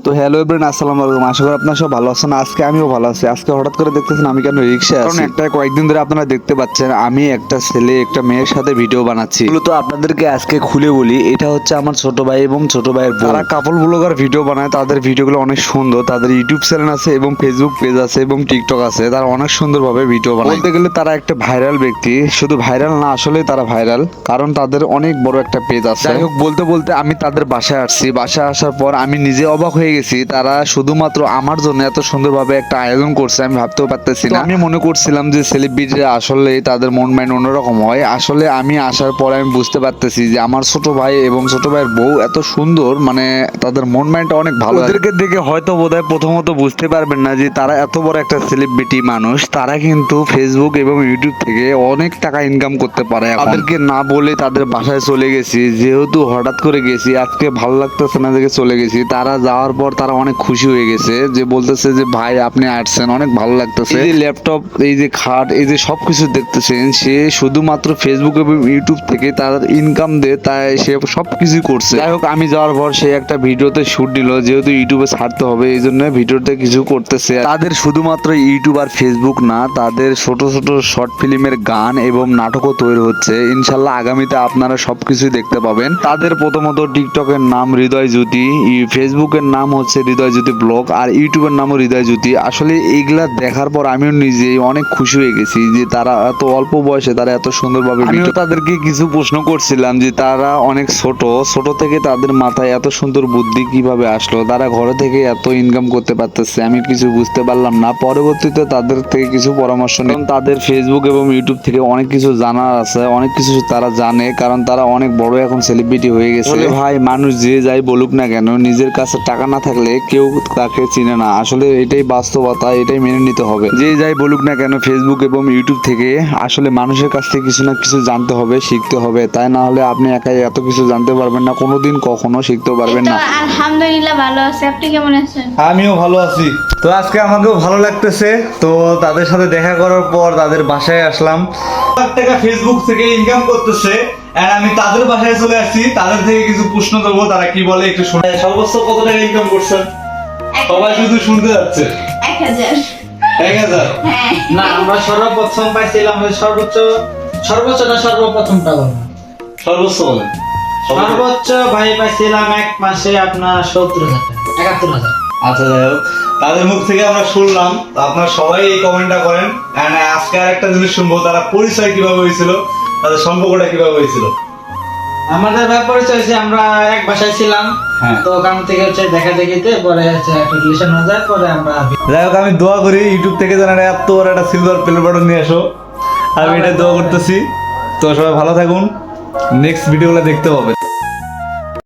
তো hello everyone, আসসালামু আলাইকুম। আশা করি আপনারা সব ভালো আছেন। আজকে আমিও ভালো আছি। আজকে হঠাৎ করে দেখতেছেন আমি কেন রিকশায় আছি, কারণ একটা কয়েকদিন ধরে আপনারা দেখতে পাচ্ছেন আমি একটা ছেলে একটা মেয়ের সাথে ভিডিও বানাচ্ছি। মূলত আপনাদেরকে আজকে খুলে বলি, এটা হচ্ছে আমার ছোট ভাই এবং ছোট ভাইয়ের বউ। তারা কাপল ব্লগার ভিডিও বানায়, তাদের ভিডিওগুলো অনেক সুন্দর। তাদের ইউটিউব চ্যানেল আছে এবং ফেসবুক পেজ আছে এবং টিকটক আছে। তারা অনেক সুন্দরভাবে ভিডিও বানায়। বলতে গেলে তারা একটা ভাইরাল ব্যক্তি, শুধু ভাইরাল না, আসলে তারা ভাইরাল, কারণ তাদের অনেক বড় একটা পেজ আছে। যাই হোক, বলতে বলতে আমি তাদের বাসায় আসছি। বাসায় আসার পর আমি নিজে অবাক হয়ে গেছি, তারা শুধুমাত্র আমার জন্য এত সুন্দরভাবে একটা আয়োজন করছে, আমি ভাবতেও পারতেছি না। আমি মনে করছিলাম যে সেলিব্রিটিরা আসলে তাদের মন মাইন্ড অন্যরকম হয়। আসলে আমি আসার পর আমি বুঝতে পারতেছি যে আমার ছোট ভাই এবং ছোট ভাইয়ের বউ এত সুন্দর, মানে তাদের মন মাইন্ডটা অনেক ভালো। ওদেরকে দেখে হয়তো বোধহয় প্রথমত বুঝতে পারবেন না যে তারা এত বড় একটা সেলিব্রিটি মানুষ। তারা কিন্তু ফেসবুক এবং ইউটিউব থেকে অনেক টাকা ইনকাম করতে পারে। তাদেরকে না বলে তাদের বাসায় চলে গেছি, যেহেতু হঠাৎ করে গেছি, আজকে ভালো লাগতেছে না দেখে চলে গেছি। তারা যাওয়ার পর তারা অনেক খুশি হয়ে গেছে, যে বলতেছে যে ভাই আপনি আসছেন, অনেক ভালো লাগতেছে। এই যে ল্যাপটপ, এই যে খাট, এই যে সবকিছু দেখতেছেন, সে শুধুমাত্র ফেসবুক এবং ইউটিউব থেকে তার ইনকাম দেয়, তাই সে সবকিছু করছে। যাই হোক, আমি যাওয়ার পর সে একটা ভিডিওতে শুট দিল, যেহেতু ইউটিউবে ছাড়তে হবে এই জন্য ভিডিওতে কিছু করতেছে। তাদের শুধুমাত্র ইউটিউব আর ফেসবুক না, তাদের ছোট ছোট শর্ট ফিল্মের গান এবং নাটকও তৈরি হচ্ছে। ইনশাল্লাহ আগামীতে আপনারা সবকিছুই দেখতে পাবেন। তাদের প্রথমত টিকটকের নাম হৃদয় জ্যোতি, ফেসবুকের নাম হচ্ছে হৃদয় জ্যোতি ব্লগ, আর ইউটিউবের নামও হৃদয় জ্যোতি। আসলে এইগুলা দেখার পর আমিও নিজেই অনেক খুশি হয়ে গেছি যে তারা এত অল্প বয়সে তারা এত সুন্দরভাবে। আমিও তাদেরকে কিছু প্রশ্ন করছিলাম যে তারা অনেক ছোট থেকে তাদের মাথায় এত সুন্দর বুদ্ধি কিভাবে আসলো, তারা ঘরে থেকে এত ইনকাম করতে পারতেছে, আমি কিছু বুঝতে পারলাম না। পরবর্তীতে তাদের থেকে কিছু পরামর্শ নিলাম। তাদের ফেসবুক এবং ইউটিউব থেকে অনেক কিছু জানার আছে, অনেক কিছু তারা জানে, কারণ তারা অনেক বড় এখন সেলিব্রিটি হয়ে গেছে। ভাই, মানুষ যে যাই বলুক না কেন, নিজের কাছে টাকা না থাকলে কেউ তাকে চিনে না। আসলে এটাই বাস্তবতা, এটাই মেনে নিতে হবে। যে যাই বলুক না কেন, ফেসবুক এবং ইউটিউব থেকে আসলে মানুষের কাছ থেকে কিছু না কিছু জানতে হবে, শিখতে হবে। তাই না হলে আপনি একাই এত কিছু জানতে পারবেন না, কোনোদিন কখনো শিখতেও পারবেন না। আলহামদুলিল্লাহ ভালো আছে, আপনি কেমন আছেন? আমিও ভালো আছি। তো আজকে আমাকেও ভালো লাগতেছে। তো তাদের সাথে দেখা করার পর তাদের বাসায় আসলাম। টাকা ফেসবুক থেকে ইনকাম করতেছে, আর আমি তাদের বাসায় চলে আসছি। তাদের থেকে কিছু প্রশ্ন করবো, তারা কি বলে একটু শুনে। সর্বোচ্চ কত টাকা ইনকাম করছেন? সবাই শুধু শুনতে যাচ্ছে। 1000। 1000? হ্যাঁ। না, আমরা সর্বপ্রথম পাইছিলাম সর্বোচ্চ না সর্বপ্রথমটা বলবো। সর্বোচ্চ বলেন। সর্বোচ্চ ভাই পাইছিলাম এক মাসে আপনার 70,000 টাকা, 71,000। আচ্ছা, যাই হোক, তাদের মুখ থেকে আমরা শুনলাম। তো আপনারা সবাই এই কমেন্টটা করেন। আজকে আর একটা জিনিস শুনবো, তারা পরিচয় কিভাবে হয়েছিল, তাদের সম্পর্কটা কিভাবে হয়েছিল। আমাদের ব্যাপারে হচ্ছে আমরা এক বাসায় ছিলাম। হ্যাঁ। তো ওখান থেকে হচ্ছে দেখা দেখিতে পরে হচ্ছে একটা রিলেশন হয়ে যায়, পরে আমরা যাই হোক, আমি দোয়া করি ইউটিউব থেকে যেন এত বড় একটা সিলভার প্লে বাটন নিয়ে আসো। আমি এটা দোয়া করতেছি। তো সবাই ভালো থাকুন, নেক্সট ভিডিওগুলো দেখতে পাবেন।